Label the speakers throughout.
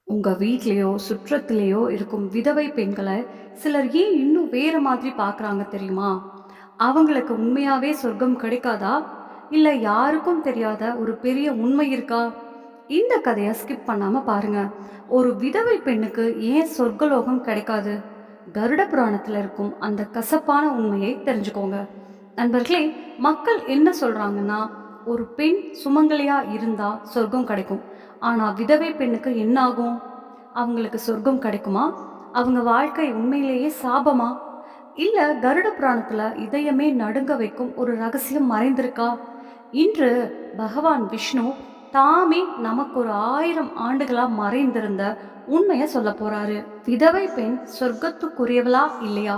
Speaker 1: உங்க வீட்லயோ, சுற்றத்திலேயோ இருக்கும் விதவை பெண்கள சிலர் ஏன் இன்னும் வேற மாதிரி பார்க்குறாங்க தெரியுமா? அவங்களுக்கு உண்மையாவே சொர்க்கம் கிடைக்காதா? இல்ல யாருக்கும் தெரியாத ஒரு பெரிய உண்மை இருக்கா? இந்த கதைய ஸ்கிப் பண்ணாம பாருங்க. ஒரு விதவை பெண்ணுக்கு ஏன் சொர்க்கலோகம் கிடைக்காது? கருட புராணத்துல இருக்கும் அந்த கசப்பான உண்மையை தெரிஞ்சுக்கோங்க. நண்பர்களே, மக்கள் என்ன சொல்றாங்கன்னா, ஒரு பெண் சுமங்கலியா இருந்தா சொர்க்கம் கிடைக்கும். ஆனா விதவை பெண்ணுக்கு என்ன ஆகும்? அவங்களுக்கு சொர்க்கம் கிடைக்குமா? அவங்க வாழ்க்கை உண்மையிலேயே சாபமா? இல்ல கருட புராணத்துல இதயமே நடுங்க வைக்கும் ஒரு ரகசியம் மறைந்திருக்கா? இன்று பகவான் விஷ்ணு தாமே நமக்கு ஒரு 1000 ஆண்டுகளா மறைந்திருந்த உண்மைய சொல்ல போறாரு. விதவை பெண் சொர்க்கத்துக்குரியவளா இல்லையா?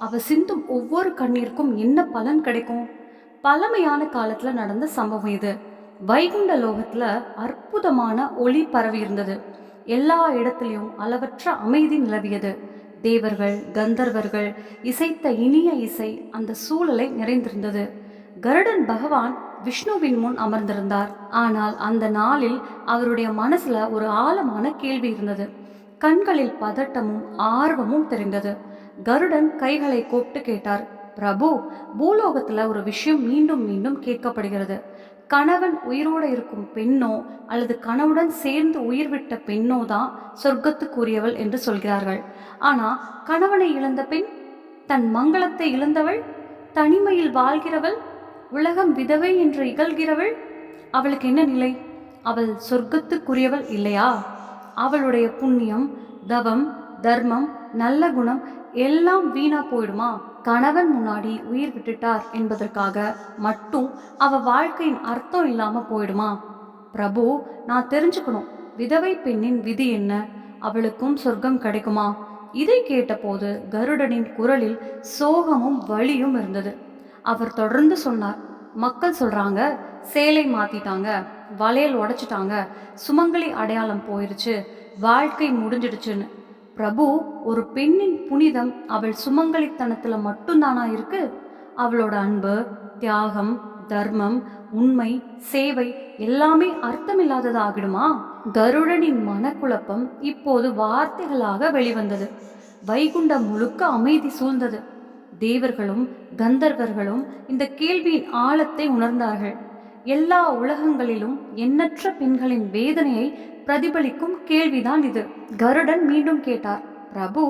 Speaker 1: அவ சிந்தும் ஒவ்வொரு கண்ணீருக்கும் என்ன பலன் கிடைக்கும்? பழமையான காலத்துல நடந்த சம்பவம் இது. வைகுண்ட லோகத்துல அற்புதமான ஒளி பரவி இருந்தது. எல்லா இடத்திலும் அளவற்ற அமைதி நிலவியது. தேவர்கள், கந்தர்வர்கள் இசைத்த இனிய இசை அந்த சூழலை நிறைந்திருந்தது. கருடன் பகவான் விஷ்ணுவின் முன் அமர்ந்திருந்தார். ஆனால் அந்த நாளில் அவருடைய மனசுல ஒரு ஆழமான கேள்வி இருந்தது. கண்களில் பதட்டமும் ஆர்வமும் தெரிந்தது. கருடன் கைகளை கோப்பிட்டு கேட்டார், பிரபு, பூலோகத்துல ஒரு விஷயம் மீண்டும் மீண்டும் கேட்கப்படுகிறது. கணவன் உயிரோடு இருக்கும் பெண்ணோ அல்லது கணவுடன் சேர்ந்து உயிர் விட்ட பெண்ணோ தான் சொர்க்கத்துக்குரியவள் என்று சொல்கிறார்கள். ஆனா கணவனை இழந்த பெண், தன் மங்களத்தை இழந்தவள், தனிமையில் வாழ்கிறவள், உலகம் விதவை என்று இகழ்கிறவள், அவளுக்கு என்ன நிலை? அவள் சொர்க்கத்துக்குரியவள் இல்லையா? அவளுடைய புண்ணியம், தவம், தர்மம், நல்ல குணம் எல்லாம் வீணா போயிடுமா? கணவன் முன்னாடி உயிர் விட்டுட்டார் என்பதற்காக மட்டும் அவ வாழ்க்கையின் அர்த்தம் இல்லாம போயிடுமா? பிரபு, நான் தெரிஞ்சுக்கணும், விதவை பெண்ணின் விதி என்ன? அவளுக்கும் சொர்க்கம் கிடைக்குமா? இதை கேட்டபோது கருடனின் குரலில் சோகமும் வலியும் இருந்தது. அவர் தொடர்ந்து சொன்னார், மக்கள் சொல்றாங்க, சேலை மாத்திட்டாங்க, வளையல் உடைச்சிட்டாங்க, சுமங்கலி அடையாளம் போயிருச்சு, வாழ்க்கை முடிஞ்சிடுச்சுன்னு. பிரபு, ஒரு பெண்ணின் புனிதம் அவள் சுமங்கலித்தனத்துல மட்டும்தானா இருக்கு? அவளோட அன்பு, தியாகம், தர்மம், உண்மை, சேவை எல்லாமே அர்த்தமில்லாததாகிடுமா? கருடனின் மனக்குழப்பம் இப்போது வார்த்தைகளாக வெளிவந்தது. வைகுண்டம் முழுக்க அமைதி சூழ்ந்தது. தேவர்களும் கந்தர்வர்களும் இந்த கேள்வியின் ஆழத்தை உணர்ந்தார்கள். எல்லா உலகங்களிலும் எண்ணற்ற பெண்களின் வேதனையை பிரதிபலிக்கும் கேள்விதான் இது. கருடன் மீண்டும் கேட்டார், பிரபு,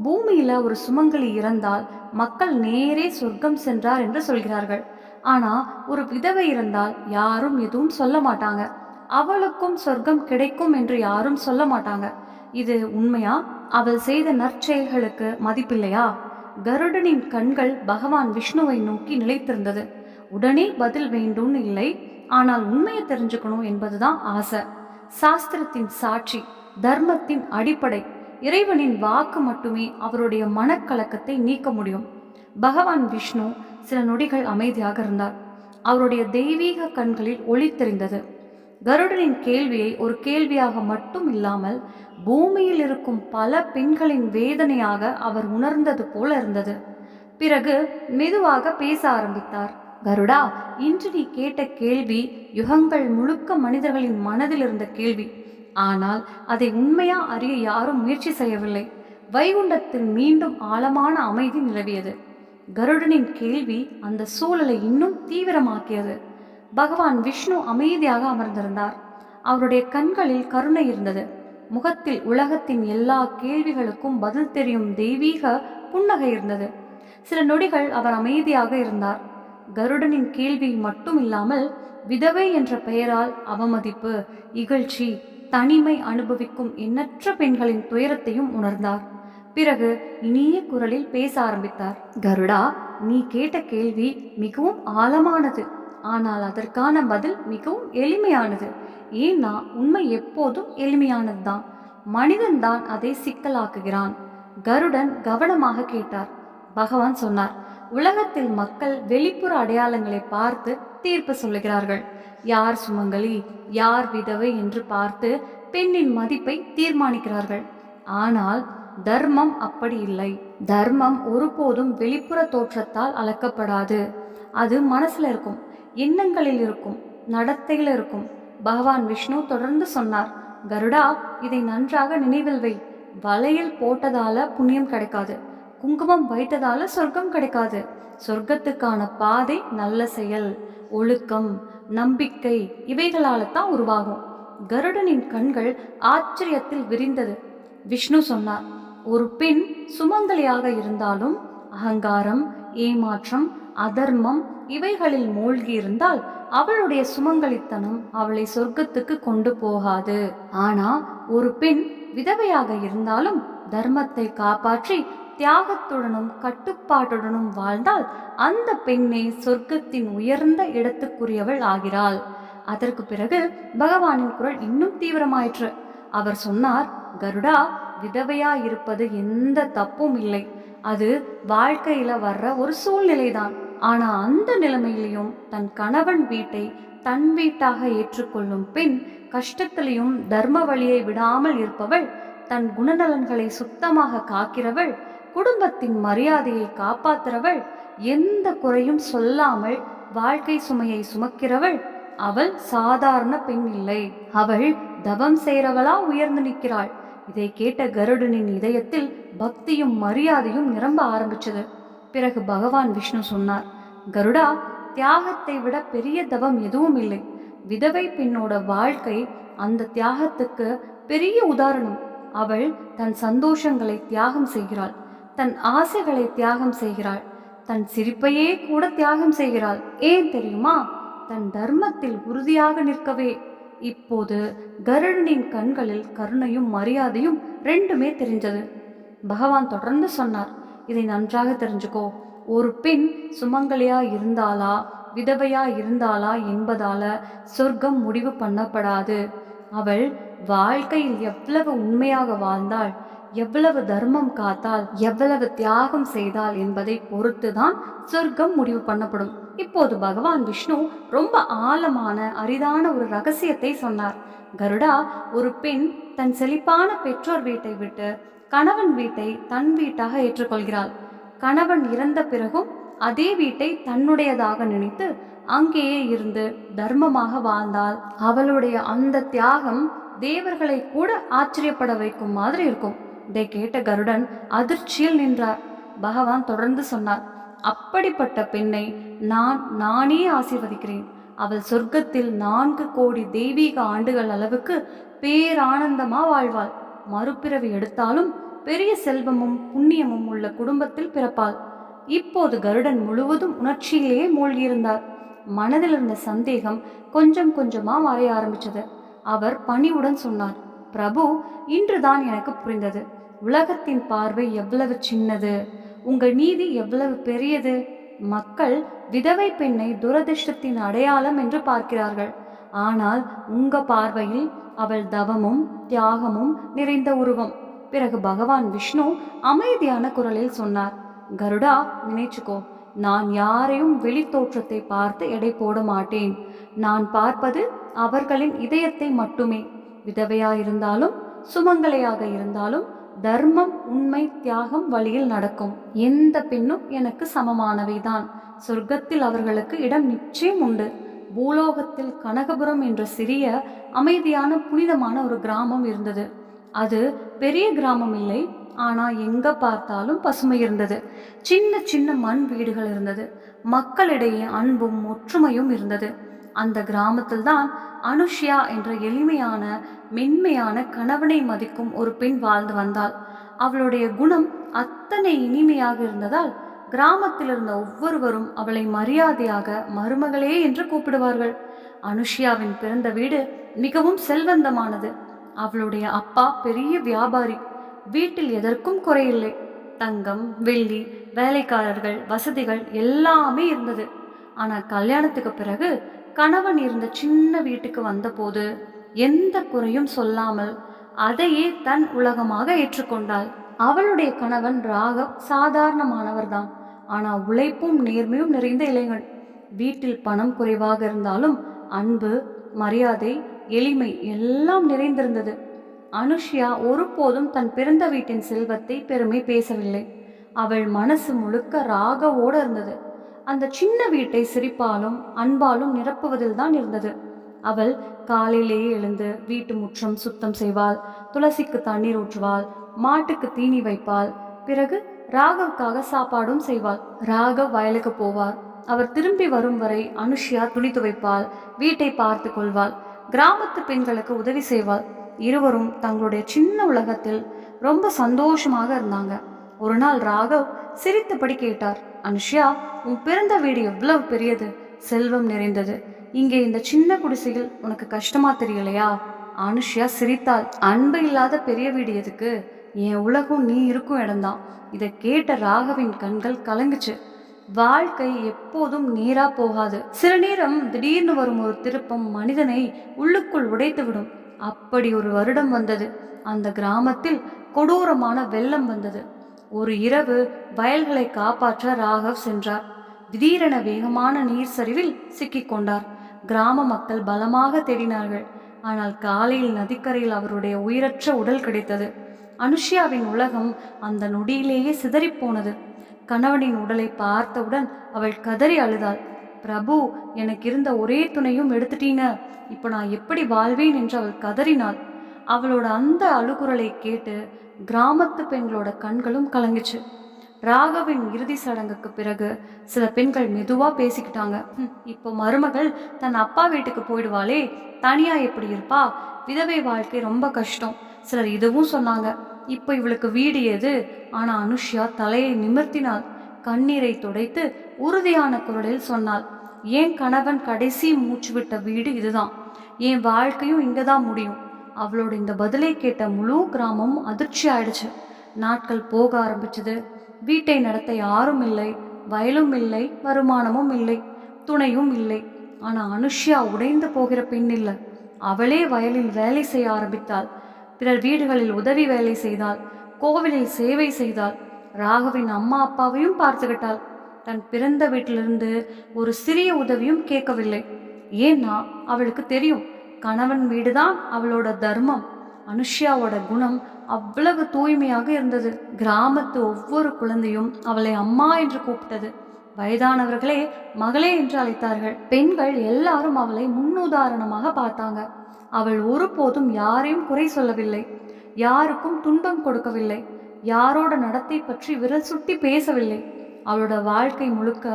Speaker 1: பூமியில ஒரு சுமங்கலி இறந்தால் மக்கள் நேரே சொர்க்கம் சென்றார் என்று சொல்கிறார்கள். ஆனா ஒரு விதவை இருந்தால் யாரும் எதுவும் சொல்ல மாட்டாங்க. அவளுக்கும் சொர்க்கம் கிடைக்கும் என்று யாரும் சொல்ல மாட்டாங்க. இது உண்மையா? அவள் செய்த நற்செயல்களுக்கு மதிப்பில்லையா? கருடனின் கண்கள் பகவான் விஷ்ணுவை நோக்கி நிலைத்திருந்தது. உடனே பதில் வேண்டும்னு இல்லை, ஆனால் உண்மையை தெரிஞ்சுக்கணும் என்பதுதான் ஆசை. சாஸ்திரத்தின் சாட்சி, தர்மத்தின் அடிப்படை, இறைவனின் வாக்கு மட்டுமே அவருடைய மனக்கலக்கத்தை நீக்க முடியும். பகவான் விஷ்ணு சில நொடிகள் அமைதியாக இருந்தார். அவருடைய தெய்வீக கண்களில் ஒளி தெரிந்தது. கருடனின் கேள்வியை ஒரு கேள்வியாக மட்டும் இல்லாமல் பூமியில் இருக்கும் பல பெண்களின் வேதனையாக அவர் உணர்ந்தது போல இருந்தது. பிறகு மெதுவாக பேச ஆரம்பித்தார். கருடா, இன்று நீ கேட்ட கேள்வி யுகங்கள் முழுக்க மனிதர்களின் மனதில் இருந்த கேள்வி. ஆனால் அதை உண்மையா அறிய யாரும் முயற்சி செய்யவில்லை. வைகுண்டத்தில் மீண்டும் ஆழமான அமைதி நிலவியது. கருடனின் கேள்வி அந்த சூழலை இன்னும் தீவிரமாக்கியது. பகவான் விஷ்ணு அமைதியாக அமர்ந்திருந்தார். அவருடைய கண்களில் கருணை இருந்தது. முகத்தில் உலகத்தின் எல்லா கேள்விகளுக்கும் பதில் தெரியும் தெய்வீக புன்னகை இருந்தது. சில நொடிகள் அவர் அமைதியாக இருந்தார். கருடனின் கேள்வி மட்டும் இல்லாமல் விதவை என்ற பெயரால் அவமதிப்பு, இகழ்ச்சி, தனிமை அனுபவிக்கும் எண்ணற்ற பெண்களின் துயரத்தையும் உணர்ந்தார். பிறகு இனிய குரலில் பேச ஆரம்பித்தார். கருடா, நீ கேட்ட கேள்வி மிகவும் ஆழமானது. ஆனால் அதற்கான பதில் மிகவும் எளிமையானது. ஏன்னா உண்மை எப்போதும் எளிமையானதுதான். மனிதன்தான் அதை சிக்கலாக்குகிறான். கருடன் கவனமாக கேட்டார். பகவான் சொன்னார், உலகத்தில் மக்கள் வெளிப்புற அடையாளங்களை பார்த்து தீர்ப்பு சொல்லுகிறார்கள். யார் சுமங்கலி, யார் விதவை என்று பார்த்து பெண்ணின் மதிப்பை தீர்மானிக்கிறார்கள். ஆனால் தர்மம் அப்படி இல்லை. தர்மம் ஒருபோதும் வெளிப்புற தோற்றத்தால் அளக்கப்படாது. அது மனசுல இருக்கும், எண்ணங்களில் இருக்கும், நடத்தையில் இருக்கும். பகவான் விஷ்ணு தொடர்ந்து சொன்னார், கருடா, இதை நன்றாக நினைவில் வை. வளையல் போட்டதால புண்ணியம் கிடைக்காது, குங்குமம் வைத்ததால சொர்க்கம் கிடைக்காது. சொர்க்கத்துக்கான பாதை நல்ல செயல், ஒழுக்கம், நம்பிக்கை இவைகளால தான் உருவாகும். கருடனின் கண்கள் ஆச்சரியத்தில் விரிந்தது. விஷ்ணு சொன்னார், ஒரு பெண் சுமங்கலியாக இருந்தாலும் அகங்காரம், ஏமாற்றம், அதர்மம் இவைகளில் மூழ்கி இருந்தால் அவளுடைய சுமங்கலித்தனம் அவளை சொர்க்கத்துக்கு கொண்டு போகாது. ஆனா ஒரு பெண் விதவையாக இருந்தாலும் தர்மத்தை காப்பாற்றி தியாகத்துடனும் கட்டுப்பாட்டுடனும் வாழ்ந்தால் அந்த பெண்ணே சொர்க்கத்தின் உயர்ந்த இடத்துக்குரியவள் ஆகிறாள். அதற்கு பிறகு பகவானின் குரல் இன்னும் தீவிரமாயிற்று. அவர் சொன்னார், கருடா, விதவையா இருப்பது எந்த தப்பும் இல்லை. அது வாழ்க்கையில வர்ற ஒரு சூழ்நிலைதான். ஆனா அந்த நிலைமையிலையும் தன் கணவன் வீட்டை தன் வீட்டாக ஏற்றுக்கொள்ளும் பெண், கஷ்டத்திலையும் தர்ம வழியை விடாமல் இருப்பவள், தன் குணநலன்களை சுத்தமாக காக்கிறவள், குடும்பத்தின் மரியாதையை காப்பாற்றுறவள், எந்த குறையும் சொல்லாமல் வாழ்க்கை சுமையை சுமக்கிறவள், அவள் சாதாரண பெண் இல்லை. அவள் தவம் செய்கிறவளா உயர்ந்து நிற்கிறாள். இதை கேட்ட கருடனின் இதயத்தில் பக்தியும் மரியாதையும் நிரம்ப ஆரம்பிச்சது. பிறகு பகவான் விஷ்ணு சொன்னார், கருடா, தியாகத்தை விட பெரிய தவம் எதுவும் இல்லை. விதவை பெண்ணோட வாழ்க்கை அந்த தியாகத்துக்கு பெரிய உதாரணம். அவள் தன் சந்தோஷங்களை தியாகம் செய்கிறாள், தன் ஆசைகளை தியாகம் செய்கிறாள், தன் சிரிப்பையே கூட தியாகம் செய்கிறாள். ஏன் தெரியுமா? தன் தர்மத்தில் உறுதியாக நிற்கவே. இப்போது கருடனின் கண்களில் கருணையும் மரியாதையும் ரெண்டுமே தெரிஞ்சது. பகவான் தொடர்ந்து சொன்னார், இதை நன்றாக தெரிஞ்சுக்கோ. ஒரு பெண் சுமங்கலியா இருந்தாளா விதவையா இருந்தாளா என்பதால சொர்க்கம் முடிவு பண்ணப்படாது. அவள் வாழ்க்கையில் எவ்வளவு உண்மையாக வாழ்ந்தாள், எவ்வளவு தர்மம் காத்தாள், எவ்வளவு தியாகம் செய்தாள் என்பதை பொறுத்துதான் சொர்க்கம் முடிவு பண்ணப்படும். இப்போது பகவான் விஷ்ணு ரொம்ப ஆழமான அரிதான ஒரு ரகசியத்தை சொன்னார். கருடா, ஒரு பெண் தன் செழிப்பான பெற்றோர் வீட்டை விட்டு கணவன் வீட்டை தன் வீட்டாக ஏற்றுக்கொள்கிறாள். கணவன் இறந்த பிறகும் அதே வீட்டை தன்னுடையதாக நினைத்து அங்கேயே இருந்து தர்மமாக வாழ்ந்தால் அவளுடைய அந்த தியாகம் தேவர்களை கூட ஆச்சரியப்பட வைக்கும் மாதிரி இருக்கும். இதை கேட்ட கருடன் அதிர்ச்சியில் நின்றார். பகவான் தொடர்ந்து சொன்னார், அப்படிப்பட்ட பெண்ணை நானே ஆசீர்வதிக்கிறேன். அவள் சொர்க்கத்தில் 4 கோடி தெய்வீக ஆண்டுகள் அளவுக்கு பேரானந்தமா வாழ்வாள். மறுபிறவி எடுத்தாலும் பெரிய செல்வமும் புண்ணியமும் உள்ள குடும்பத்தில் பிறப்பாள். இப்போது கருடன் முழுவதும் உணர்ச்சியிலேயே மூழ்கியிருந்தார். மனதில் இருந்த சந்தேகம் கொஞ்சம் கொஞ்சமா மறைய ஆரம்பிச்சது. அவர் பணிவுடன் சொன்னார், பிரபு, இன்றுதான் எனக்கு புரிந்தது. உலகத்தின் பார்வை எவ்வளவு சின்னது, உங்கள் நீதி எவ்வளவு பெரியது. மக்கள் விதவை பெண்ணை துரதிர்ஷ்டத்தின் அடையாளம் என்று பார்க்கிறார்கள். ஆனால் உங்க பார்வையில் அவள் தவமும் தியாகமும் நிறைந்த உருவம். பிறகு பகவான் விஷ்ணு அமைதியான குரலில் சொன்னார், கருடா, நினைச்சுக்கோ, நான் யாரையும் வெளி தோற்றத்தை பார்த்து எடை போட மாட்டேன். நான் பார்ப்பது அவர்களின் இதயத்தை மட்டுமே. விதவையாயிருந்தாலும் சுமங்கலையாக இருந்தாலும் தர்மம், உண்மை, தியாகம் வழியில் நடக்கும் எந்த பெண்ணும் எனக்கு சமமானவைதான். சொர்க்கத்தில் அவர்களுக்கு இடம் நிச்சயம் உண்டு. பூலோகத்தில் கனகபுரம் என்ற சிறிய அமைதியான புனிதமான ஒரு கிராமம் இருந்தது. அது பெரிய கிராமம் இல்லை, ஆனா எங்க பார்த்தாலும் பசுமை இருந்தது. சின்ன சின்ன மண் வீடுகள் இருந்தது. மக்களிடையே அன்பும் ஒற்றுமையும் இருந்தது. அந்த கிராமத்தில் தான் அனுஷ்யா என்ற எளிமையான மென்மையான கணவனை மதிக்கும் ஒரு பெண் வாழ்ந்து வந்தாள். அவளுடைய குணம் அத்தனை இனிமையாக இருந்ததால் கிராமத்தில் இருந்த ஒவ்வொருவரும் அவளை மரியாதையாக மருமகளே என்று கூப்பிடுவார்கள். அனுஷ்யாவின் பிறந்த வீடு மிகவும் செல்வந்தமானது. அவளுடைய அப்பா பெரிய வியாபாரி. வீட்டில் எதற்கும் குறையில்லை. தங்கம், வெள்ளி, வேலைக்காரர்கள், வசதிகள் எல்லாமே இருந்தது. ஆனால் கல்யாணத்துக்கு பிறகு கணவன் இருந்த சின்ன வீட்டுக்கு வந்தபோது எந்த குறையும் சொல்லாமல் அதையே தன் உலகமாக ஏற்றுக்கொண்டாள். அவளுடைய கணவன் ராகவ் சாதாரணமானவர்தான். ஆனால் உழைப்பும் நேர்மையும் நிறைந்த இளைஞன். வீட்டில் பணம் குறைவாக இருந்தாலும் அன்பு, மரியாதை, எளிமை எல்லாம் நிறைந்திருந்தது. அனுஷ்யா ஒருபோதும் தன் பிறந்த வீட்டின் செல்வத்தை பெருமை பேசவில்லை. அவள் மனசு முழுக்க ராகவோடு இருந்தது. அந்த சின்ன வீட்டை சிரிப்பாலும் அன்பாலும் நிரப்புவதில் தான் இருந்தது. அவள் காலையிலேயே எழுந்து வீட்டு முற்றம் சுத்தம் செய்வாள், துளசிக்கு தண்ணீர் ஊற்றுவாள், மாட்டுக்கு தீனி வைப்பாள். பிறகு ராகவுக்காக சாப்பாடும் செய்வாள். ராகவ் வயலுக்கு போவார். அவர் திரும்பி வரும் வரை அனுஷ்யா துணி துவைப்பாள், வீட்டை பார்த்து கொள்வாள், கிராமத்து பெண்களுக்கு உதவி செய்வாள். இருவரும் தங்களுடைய சின்ன உலகத்தில் ரொம்ப சந்தோஷமாக இருந்தாங்க. ஒரு நாள் ராகவ் சிரித்தபடி கேட்டார், அனுஷ்யா, உன் பிறந்த வீடு எவ்வளவு பெரியது, செல்வம் நிறைந்தது. இங்கே இந்த சின்ன குடிசையில் உனக்கு கஷ்டமா தெரியலையா? அனுஷ்யா சிரித்தாள். அன்பு இல்லாத பெரிய வீடு எதுக்கு? என் உலகம் நீ இருக்கும் இடம்தான். இதை கேட்ட ராகவின் கண்கள் கலங்குச்சு. வாழ்க்கை எப்போதும் நேரா போகாது. சில நேரம் திடீர்னு வரும் ஒரு திருப்பம் மனிதனை உள்ளுக்குள் உடைத்து விடும். அப்படி ஒரு வருடம் வந்தது. அந்த கிராமத்தில் கொடூரமான வெள்ளம் வந்தது. ஒரு இரவு வயல்களை காப்பாற்ற ராகவ் சென்றார். திடீரென வேகமான நீர் சரிவில் சிக்கிக் கொண்டார். கிராம மக்கள் பலமாக தேடினார்கள். ஆனால் காலையில் நதிக்கரையில் அவருடைய உயிரற்ற உடல் கிடைத்தது. அனுஷ்யாவின் உலகம் அந்த நொடியிலேயே சிதறிப்போனது. கணவனின் உடலை பார்த்தவுடன் அவள் கதறி அழுதாள். பிரபு, எனக்கு இருந்த ஒரே துணையும் எடுத்துட்டீங்க, இப்போ நான் எப்படி வாழ்வேன் என்று அவள் கதறினாள். அவளோட அந்த அழுகுரலை கேட்டு கிராமத்து பெண்களோட கண்களும் கலங்குச்சு. ராகவின் இறுதி சடங்குக்கு பிறகு சில பெண்கள் மெதுவா பேசிக்கிட்டாங்க. இப்போ மருமகள் தன் அப்பா வீட்டுக்கு போயிடுவாளே, தனியா எப்படி இருப்பா, விதவை வாழ்க்கை ரொம்ப கஷ்டம். சிலர் இதுவும் சொன்னாங்க. இப்போ இவளுக்கு வீடு ஏது? ஆனா அனுஷ்யா தலையை நிமிர்த்தினாள். கண்ணீரை துடைத்து உறுதியான குரலில் சொன்னாள், என் கணவன் கடைசி மூச்சு விட்ட வீடு இதுதான். என் வாழ்க்கையும் இங்கதான் முடியும். அவளோட இந்த பதிலை கேட்ட முழு கிராமம் அதிர்ச்சி ஆயிடுச்சு. நாட்கள் போக ஆரம்பிச்சது. வீட்டை நடத்த யாரும் இல்லை, வயலும் இல்லை, வருமானமும் இல்லை, துணையும் இல்லை. ஆனா அனுஷ்யா உடைந்து போகிற பெண் இல்லை. அவளே வயலில் வேலை செய்ய ஆரம்பித்தாள். பிறர் வீடுகளில் உதவி வேலை செய்தாள், கோவிலில் சேவை செய்தாள். ராகவின் அம்மா அப்பாவையும் பார்த்துக்கிட்டாள். தன் பிறந்த வீட்டிலிருந்து ஒரு சிறிய உதவியும் கேட்கவில்லை. ஏன்னா அவளுக்கு தெரியும், கணவன் வீடுதான் அவளோட தர்மம். அனுஷ்யாவோட குணம் அவ்வளவு தூய்மையாக இருந்தது. கிராமத்து ஒவ்வொரு குழந்தையும் அவளை அம்மா என்று கூப்பிட்டது. வயதானவர்களே மகளே என்று அழைத்தார்கள். பெண்கள் எல்லாரும் அவளை முன்னுதாரணமாக பார்த்தாங்க. அவள் ஒருபோதும் யாரையும் குறை சொல்லவில்லை, யாருக்கும் துன்பம் கொடுக்கவில்லை, யாரோட நடத்தை பற்றி விரல் சுட்டி பேசவில்லை. அவளோட வாழ்க்கை முழுக்க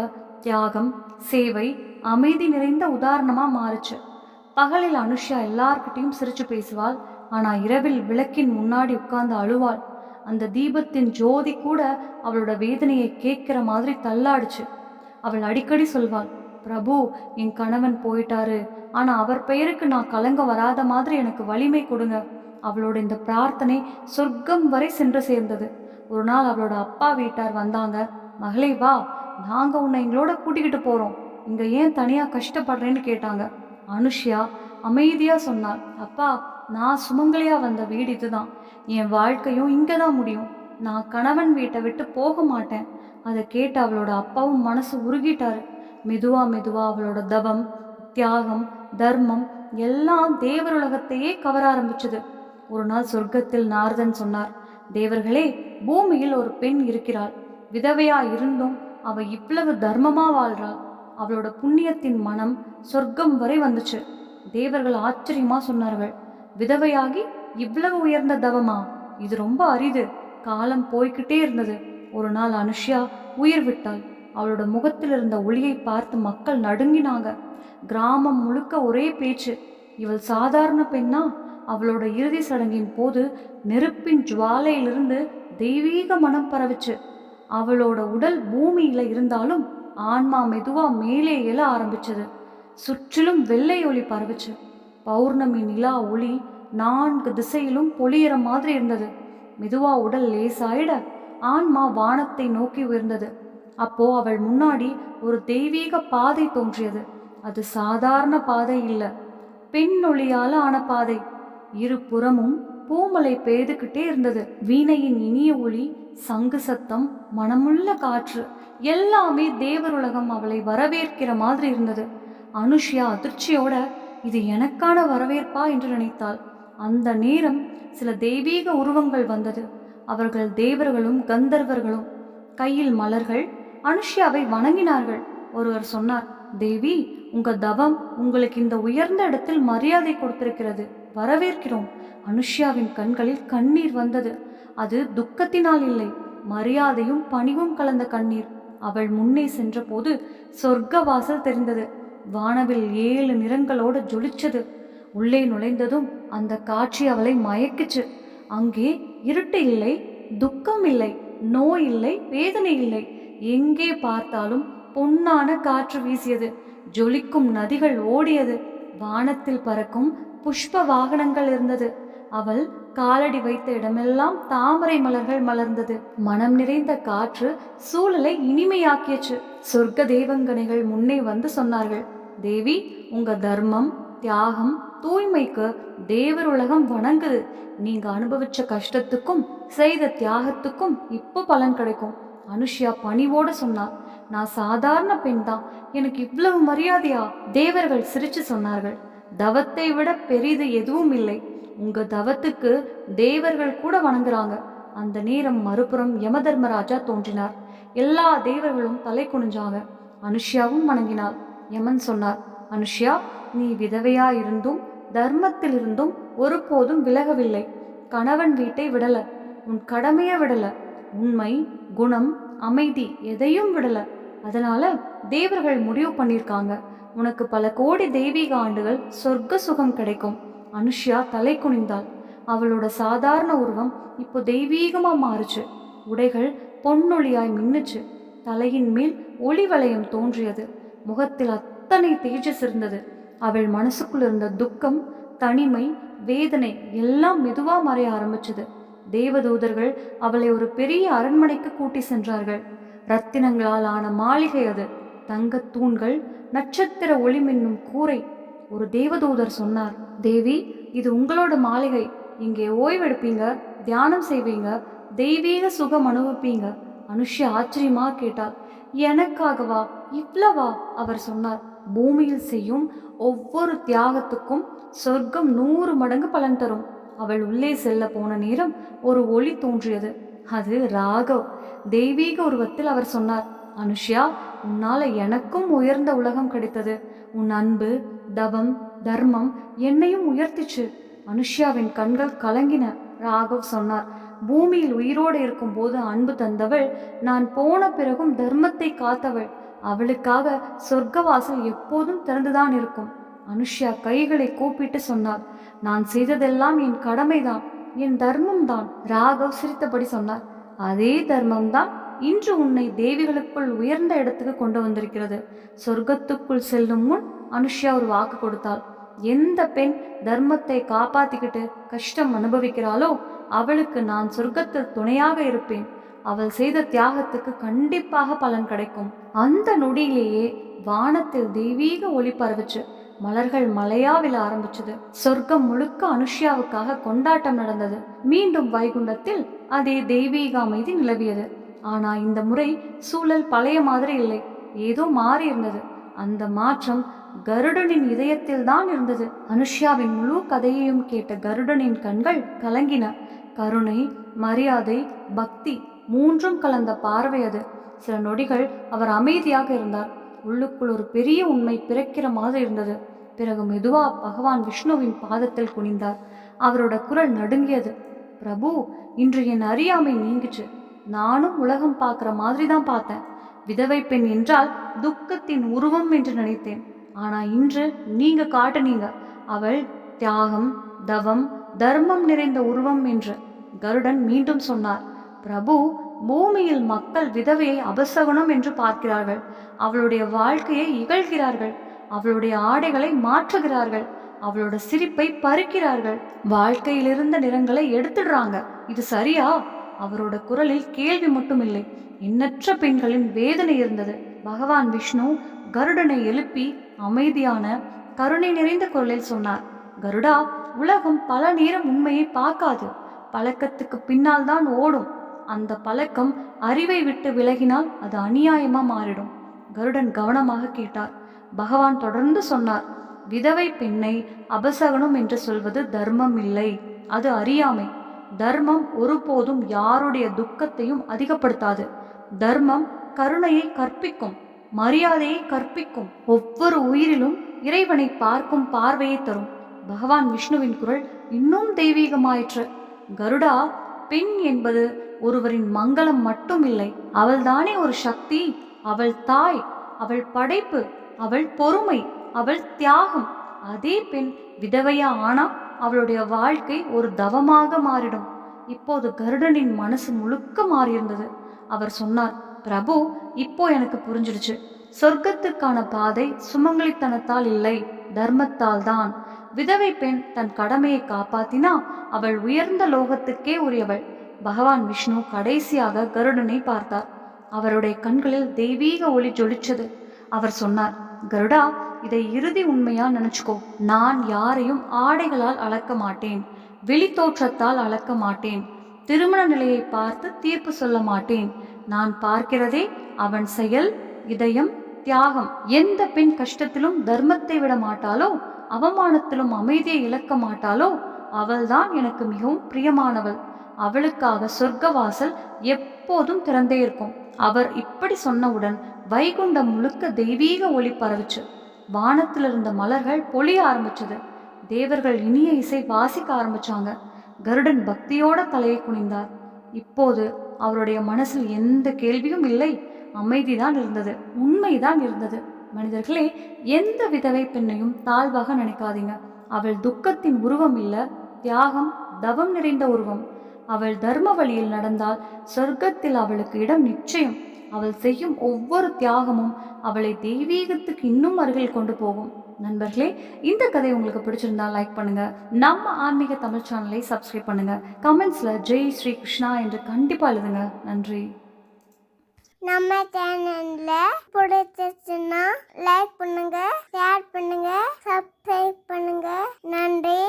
Speaker 1: தியாகம், சேவை, அமைதி நிறைந்த உதாரணமா மாறுச்சு. பகலில் அனுஷ்யா எல்லார்கிட்டையும் சிரிச்சு பேசுவாள். ஆனா இரவில் விளக்கின் முன்னாடி உட்கார்ந்து அழுவாள். அந்த தீபத்தின் ஜோதி கூட அவளோட வேதனையை கேட்கிற மாதிரி தள்ளாடுச்சு. அவள் அடிக்கடி சொல்வாள், பிரபு, என் கணவன் போயிட்டாரு, ஆனா அவர் பெயருக்கு நான் கலங்க வராத மாதிரி எனக்கு வலிமை கொடுங்க. அவளோட இந்த பிரார்த்தனை சொர்க்கம் வரை சென்று சேர்ந்தது. ஒரு நாள் அவளோட அப்பா வீட்டார் வந்தாங்க. மகளே வா, நாங்க உன்னை எங்களோட கூட்டிக்கிட்டு போறோம், இங்க ஏன் தனியா கஷ்டப்படுறேன்னு கேட்டாங்க. அனுஷ்யா அமைதியா சொன்னாள், அப்பா, நான் சுமங்கலியா வந்த வீடு இதுதான். என் வாழ்க்கையும் இங்கதான் முடியும். நான் கணவன் வீட்டை விட்டு போக மாட்டேன். அதை கேட்டு அவளோட அப்பாவும் மனசு உருகிட்டாரு. மெதுவா மெதுவா அவளோட தவம், தியாகம், தர்மம் எல்லாம் தேவருலகத்தையே கவர ஆரம்பிச்சது. ஒரு நாள் சொர்க்கத்தில் நாரதன் சொன்னார், தேவர்களே, பூமியில் ஒரு பெண் இருக்கிறாள். விதவையா இருந்தும் அவ இவ்வளவு தர்மமா வாழ்றாள். அவளோட புண்ணியத்தின் மனம் சொர்க்கம் வரை வந்துச்சு. தேவர்கள் ஆச்சரியமா சொன்னார்கள், விதவையாகி இவ்வளவு உயர்ந்த தவமா? இது ரொம்ப அரிது. காலம் போய்கிட்டே இருந்தது. ஒரு நாள் அனுஷ்யா உயிர் விட்டாள். அவளோட முகத்தில் இருந்த ஒளியை பார்த்து மக்கள் நடுங்கினாங்க. கிராமம் முழுக்க ஒரே பேச்சு, இவள் சாதாரண பெண்ணா? அவளோட இறுதி சடங்கின் போது நெருப்பின் ஜுவாலையிலிருந்து தெய்வீக மனம் பரவிச்சு. அவளோட உடல் பூமியில இருந்தாலும் ஆன்மா மெதுவா மேலே எழ ஆரம்பிச்சது. சுற்றிலும் வெள்ளை ஒளி பரவிச்சு. பௌர்ணமி நிலா ஒளி 4 திசையிலும் பொழியிற மாதிரி இருந்தது. மெதுவா உடல் லேசாயிட ஆன்மா வானத்தை நோக்கி உயர்ந்தது. அப்போ அவள் முன்னாடி ஒரு தெய்வீக பாதை தோன்றியது. அது சாதாரண பாதை இல்ல, பெண் ஒளியால ஆன பாதை. இரு புறமும் பூமலை பெய்துகிட்டே இருந்தது. வீணையின் இனிய ஒளி, சங்கு சத்தம், மனமுள்ள காற்று எல்லாமே தேவருலகம் அவளை வரவேற்கிற மாதிரி இருந்தது. அனுஷ்யா அதிர்ச்சியோட இது எனக்கான வரவேற்பா என்று நினைத்தாள். அந்த நேரம் சில தெய்வீக உருவங்கள் வந்தது. அவர்கள் தேவர்களும் கந்தர்வர்களும். கையில் மலர்கள். அனுஷ்யாவை வணங்கினார்கள். ஒருவர் சொன்னார், தேவி, உங்க தவம் உங்களுக்கு இந்த உயர்ந்த இடத்தில் மரியாதை கொடுத்திருக்கிறது, வரவேற்கிறோம். அனுஷ்யாவின் கண்களில் கண்ணீர் வந்தது. அது துக்கத்தினால் இல்லை, மரியாதையும் பணிவும் கலந்த கண்ணீர். அவள் முன்னே சென்றபோது சொர்க்க வாசல் தெரிந்தது. வானவில் 7 நிறங்களோடு ஜொலிச்சது. உள்ளே நுழைந்ததும் அந்த காட்சி அவளை மயக்குச்சு. அங்கே இருட்டு இல்லை, துக்கம் இல்லை, நோய் இல்லை, வேதனை இல்லை. எங்கே பார்த்தாலும் பொன்னான காற்று வீசியது. ஜொலிக்கும் நதிகள் ஓடியது. வானத்தில் பறக்கும் புஷ்ப வாகனங்கள் இருந்தது. அவள் காலடி வைத்த இடமெல்லாம் தாமரை மலர்கள் மலர்ந்தது. மனம் நிறைந்த காற்று சூழலை இனிமையாக்கியச்சு. சொர்க்க தெய்வங்கனைகள் முன்னே வந்து சொன்னார்கள், தேவி, உங்க தர்மம், தியாகம், தூய்மைக்கு தேவர் உலகம் வணங்குது. நீங்க அனுபவிச்ச கஷ்டத்துக்கும் செய்த தியாகத்துக்கும் இப்போ பலன் கிடைக்கும். அனுஷ்யா பணிவோடு சொன்னார், நான் சாதாரண பெண் தான், எனக்கு இவ்வளவு மரியாதையா? தேவர்கள் சிரிச்சு சொன்னார்கள், தவத்தை விட பெரிது எதுவும் இல்லை. உங்க தவத்துக்கு தேவர்கள் கூட வணங்குறாங்க. அந்த நேரம் மறுபுறம் யமதர்மராஜா தோன்றினார். எல்லா தேவர்களும் தலை குனிஞ்சாங்க. அனுஷ்யாவும் வணங்கினாள். யமன் சொன்னார், அனுஷ்யா, நீ விதவையா இருந்தும் தர்மத்தில் இருந்தும் ஒருபோதும் விலகவில்லை. கணவன் வீட்டை விடல, உன் கடமைய விடல, உண்மை, குணம், அமைதி எதையும் விடல. அதனால தேவர்கள் முடிவு பண்ணியிருக்காங்க, உனக்கு பல கோடி தெய்வீக ஆண்டுகள் சொர்க்க சுகம் கிடைக்கும். அனுஷ்யா தலை குனிந்தாள். அவளோட சாதாரண உருவம் இப்போ தெய்வீகமா மாறுச்சு. உடைகள் பொன்னொழியாய் மின்னுச்சு. தலையின் மேல் ஒளி வளையம் தோன்றியது. முகத்தில் அத்தனை தேஜஸ் இருந்தது. அவள் மனசுக்குள் இருந்த துக்கம், தனிமை, வேதனை எல்லாம் மெதுவா மறைய ஆரம்பிச்சது. தேவதூதர்கள் அவளை ஒரு பெரிய அரண்மனைக்கு கூட்டி சென்றார்கள். ரத்தினங்களால் ஆன மாளிகை அது. தங்கத் தூண்கள், நட்சத்திர ஒளி மின்னும் கூரை. ஒரு தேவதூதர் சொன்னார், தேவி, இது உங்களோட மாளிகை. இங்கே ஓய்வெடுப்பீங்க, தியானம் செய்வீங்க, தெய்வீக சுகம் அனுபவிப்பீங்க. அனுஷ்யா ஆச்சரியமா கேட்டாள், எனக்காகவா? இவ்வளவா? அவர் சொன்னார், பூமியில் செய்யும் ஒவ்வொரு தியாகத்துக்கும் சொர்க்கம் 100 மடங்கு பலன் தரும். அவள் உள்ளே செல்ல போன நேரம் ஒரு ஒளி தோன்றியது. அது ராகவ். தெய்வீக உருவத்தில் அவர் சொன்னார், அனுஷ்யா, உன்னால எனக்கும் உயர்ந்த உலகம் கிடைத்தது. உன் அன்பு, தவம், தர்மம் என்னையும் உயர்த்திச்சு. அனுஷ்யாவின் கண்கள் கலங்கின. ராகவ் சொன்னார், பூமியில் உயிரோடு இருக்கும் போது அன்பு தந்தவள், நான் போன பிறகும் தர்மத்தை காத்தவள். அவளுக்காக சொர்க்கவாசல் எப்போதும் திறந்துதான் இருக்கும். அனுஷ்யா கைகளை கூப்பிட்டு சொன்னார், நான் செய்ததெல்லாம் என் கடமைதான், என் தர்மம்தான். ராகவ் சிரித்தபடி சொன்னார், அதே தர்மம்தான் இன்று உன்னை தேவிகளுக்குள் உயர்ந்த இடத்துக்கு கொண்டு வந்திருக்கிறது. சொர்க்கத்துக்குள் செல்லும் முன் அனுஷ்யா ஒரு வாக்கு கொடுத்தாள், எந்த பெண் தர்மத்தை காப்பாத்திக்கிட்டு கஷ்டம் அனுபவிக்கிறாளோ அவளுக்கு நான் சொர்க்கத்தில் துணையாக இருப்பேன். அவள் செய்த தியாகத்துக்கு கண்டிப்பாக பலன் கிடைக்கும். அந்த நொடியிலேயே வானத்தில் தெய்வீக ஒளி பரவுச்சு. மலர்கள் மலையா விழ ஆரம்பிச்சது. சொர்க்கம் முழுக்க அனுஷ்யாவுக்காக கொண்டாட்டம் நடந்தது. மீண்டும் வைகுண்டத்தில் அதே தெய்வீக அமைதி நிலவியது. ஆனா இந்த முறை சூழல் பழைய மாதிரி இல்லை, ஏதோ மாறி இருந்தது. அந்த மாற்றம் கருடனின் இதயத்தில் தான் இருந்தது. அனுஷ்யாவின் முழு கதையையும் கேட்ட கருடனின் கண்கள் கலங்கின. கருணை, மரியாதை, பக்தி மூன்றும் கலந்த பார்வை அது. சில நொடிகள் அவர் அமைதியாக இருந்தார். உள்ளுக்குள் ஒரு பெரிய உண்மை பிறக்கிற மாதிரி இருந்தது. பிறகு மெதுவா பகவான் விஷ்ணுவின் பாதத்தில் குனிந்தார். அவரோட குரல் நடுங்கியது, பிரபு, இன்று என் அறியாமை நீங்கிச்சு. நானும் உலகம் பார்க்குற மாதிரி தான் பார்த்தேன். விதவை பெண் என்றால் துக்கத்தின் உருவம் என்று நினைத்தேன். ஆனா இன்று நீங்க காட்டுனீங்க, அவள் தியாகம், தவம், தர்மம் நிறைந்த உருவம் என்று. கருடன் மீண்டும் சொன்னார், பிரபு, பூமியில் மக்கள் விதவையை அபசகுணம் என்று பார்க்கிறார்கள். அவளுடைய வாழ்க்கையை இகழ்கிறார்கள். அவளுடைய ஆடைகளை மாற்றுகிறார்கள். அவளோட சிரிப்பை பறிக்கிறார்கள். வாழ்க்கையில் இருந்த நிறங்களை எடுத்துடுறாங்க. இது சரியா? அவரோட குரலில் கேள்வி மட்டும் இல்லை, எண்ணற்ற பெண்களின் வேதனை இருந்தது. பகவான் விஷ்ணு கருடனை எழுப்பி அமைதியான கருணை நிறைந்த குரலில் சொன்னார், கருடா, உலகம் பல நேரம் உண்மையை பார்க்காது. பழக்கத்துக்கு பின்னால் தான் ஓடும். அந்த பழக்கம் அறிவை விட்டு விலகினால் அது அநியாயமா மாறிடும். கருடன் கவனமாக கேட்டார். பகவான் தொடர்ந்து சொன்னார், விதவை பெண்ணை அபசகனம் என்று சொல்வது தர்மம் இல்லை, அது அறியாமை. தர்மம் ஒருபோதும் யாருடைய துக்கத்தையும் அதிகப்படுத்தாது. தர்மம் கருணையை கற்பிக்கும். மரியாதையை கற்பிக்கும். ஒவ்வொரு உயிரிலும் இறைவனை பார்க்கும் பார்வையை தரும். பகவான் விஷ்ணுவின் குரல் இன்னும் தெய்வீகமாயிற்று. கருடா, பெண் என்பது ஒருவரின் மங்களம் மட்டும் இல்லை. அவள்தானே ஒரு சக்தி. அவள் தாய், அவள் படைப்பு, அவள் பொறுமை, அவள் தியாகம். அதே பெண் விதவையா ஆனா அவளுடைய வாழ்க்கை ஒரு தவமாக மாறிடும். இப்போது கருடனின் மனசு முழுக்க மாறியிருந்தது. அவர் சொன்னார், பிரபு, இப்போ எனக்கு புரிஞ்சிடுச்சு. சொர்க்கத்துக்கான பாதை சுமங்கலித்தனத்தால் இல்லை, தர்மத்தால் தான். விதவை பெண் தன் கடமையை காப்பாத்தினா அவள் உயர்ந்த லோகத்துக்கே உரியவள். பகவான் விஷ்ணு கடைசியாக கருடனை பார்த்தார். அவருடைய கண்களில் தெய்வீக ஒளி ஜொலிச்சது. அவர் சொன்னார், கருடா, இதை இறுதி உண்மையா நினைச்சுக்கோ. நான் யாரையும் ஆடைகளால் அளக்க மாட்டேன், வெளி தோற்றத்தால் அளக்க மாட்டேன், திருமண நிலையை பார்த்து தீர்ப்பு சொல்ல மாட்டேன். நான் பார்க்கிறதே அவன் செயல், இதயம், தியாகம். எந்த பெண் கஷ்டத்திலும் தர்மத்தை விட மாட்டாளோ, அவமானத்திலும் அமைதியை இழக்க மாட்டாளோ, அவள்தான் எனக்கு மிகவும் பிரியமானவள். அவளுக்காக சொர்க்கவாசல் எப்போதும் திறந்தே இருக்கும். அவர் இப்படி சொன்னவுடன் வைகுண்டம் முழுக்க தெய்வீக ஒளி பரவிச்சு. வானத்தில் இருந்த மலர்கள் பொழிய ஆரம்பிச்சது. தேவர்கள் இனிய இசை வாசிக்க ஆரம்பிச்சாங்க. கருடன் பக்தியோட தலையை குனிந்தார். இப்போது அவருடைய மனசில் எந்த கேள்வியும் இல்லை, அமைதிதான் இருந்தது, உண்மைதான் இருந்தது. மனிதர்களே, எந்த விதவை பெண்ணையும் தாழ்வாக நினைக்காதீங்க. அவள் துக்கத்தின் உருவம் இல்ல, தியாகம், தவம் நிறைந்த உருவம். அவள் தர்ம வழியில் நடந்தால் சொர்க்கத்தில் அவளுக்கு இடம் நிச்சயம். அவள் செய்யும் ஒவ்வொரு தியாகமும் அவளை தெய்வீகத்துக்கு இன்னும் அருகில் கொண்டு போகும். நண்பர்களே, இந்த கதை உங்களுக்கு பிடிச்சிருந்தா லைக் பண்ணுங்க. நம்ம ஆன்மீக தமிழ் சேனலை சப்ஸ்கிரைப் பண்ணுங்க. கமெண்ட்ஸ்ல ஜெய் ஸ்ரீ கிருஷ்ணா என்று கண்டிப்பா எழுதுங்க. நன்றி.
Speaker 2: நம்ம சேனல்ல பிடிச்சிருச்சுன்னா லைக் பண்ணுங்க, ஷேர் பண்ணுங்க, சப்ஸ்கிரைப் பண்ணுங்க. நன்றி.